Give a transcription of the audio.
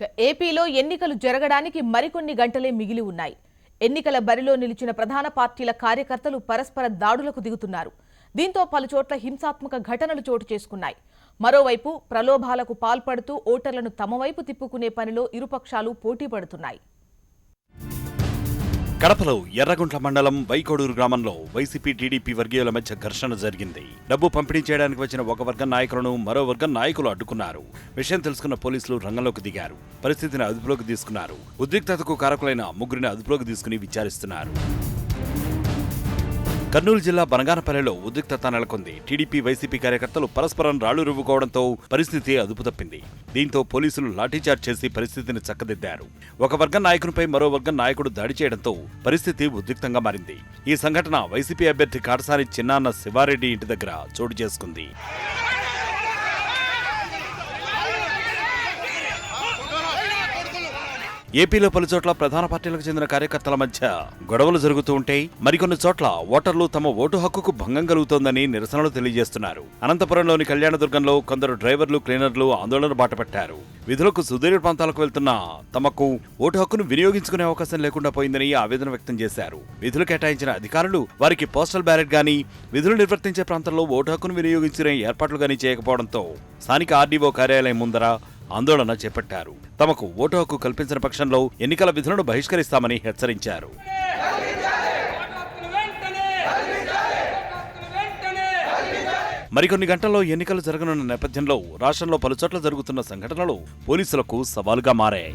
ఏపీలో ఎన్నికలు జరగడానికి మరికొన్ని గంటలే మిగిలి ఉన్నాయి. ఎన్నికల బరిలో నిలిచిన ప్రధాన పార్టీల కార్యకర్తలు పరస్పర దాడులకు దిగుతున్నారు. దీంతో పలుచోట్ల హింసాత్మక ఘటనలు చోటు చేసుకున్నాయి. మరోవైపు ప్రలోభాలకు పాల్పడుతూ ఓటర్లను తమ వైపు తిప్పుకునే పనిలో ఇరుపక్షాలు పోటీ పడుతున్నాయి. కడపలో ఎర్రగుంట్ల మండలం వైకోడూరు గ్రామంలో వైసీపీ టీడీపీ వర్గీయుల మధ్య ఘర్షణ జరిగింది. డబ్బు పంపిణీ చేయడానికి వచ్చిన ఒక వర్గం నాయకులను మరో వర్గం నాయకులు అడ్డుకున్నారు. విషయం తెలుసుకున్న పోలీసులు రంగంలోకి దిగారు. పరిస్థితిని అదుపులోకి తీసుకున్నారు. ఉద్రిక్తతకు కారకులైన ముగ్గురిని అదుపులోకి తీసుకుని విచారిస్తున్నారు. కర్నూలు జిల్లా బనగానపల్లెలో ఉద్రిక్తత నెలకొంది. టీడీపీ వైసీపీ కార్యకర్తలు పరస్పరం రాళ్లు రువ్వుకోవడంతో పరిస్థితి అదుపు తప్పింది. దీంతో పోలీసులు లాఠీచార్జ్ చేసి పరిస్థితిని చక్కదిద్దారు. ఒక వర్గం నాయకునిపై మరో వర్గం నాయకుడు దాడి చేయడంతో పరిస్థితి ఉద్రిక్తంగా మారింది. ఈ సంఘటన వైసీపీ అభ్యర్థి కాటసాని చిన్నాన్న శివారెడ్డి ఇంటి దగ్గర చోటు చేసుకుంది. ఏపీలో పలుచోట్ల ప్రధాన పార్టీలకు చెందిన కార్యకర్తల మధ్య గొడవలు జరుగుతూ ఉంటే మరికొన్ని చోట్ల ఓటర్లు తమ ఓటు హక్కుకు భంగం కలుగుతోందని నిరసనలు తెలియజేస్తున్నారు. అనంతపురంలోని కళ్యాణదుర్గంలో కొందరు డ్రైవర్లు, క్లీనర్లు ఆందోళన బాటపట్టారు. విధులకు సుదూర ప్రాంతాలకు వెళ్తున్న తమకు ఓటు హక్కును వినియోగించుకునే అవకాశం లేకుండా పోయిందని ఆవేదన వ్యక్తం చేశారు. విధులు కేటాయించిన అధికారులు వారికి పోస్టల్ బ్యాలెట్ గానీ, విధులు నిర్వర్తించే ప్రాంతంలో ఓటు హక్కును వినియోగించుకునే ఏర్పాట్లు గానీ చేయకపోవడంతో స్థానిక ఆర్డీఓ కార్యాలయం ముందర ఆందోళన చేపట్టారు. తమకు ఓటు హక్కు కల్పించిన పక్షంలో ఎన్నికల విధులను బహిష్కరిస్తామని హెచ్చరించారు. మరికొన్ని గంటల్లో ఎన్నికలు జరగనున్న నేపథ్యంలో రాష్ట్రంలో పలుచోట్ల జరుగుతున్న సంఘటనలు పోలీసులకు సవాలుగా మారాయి.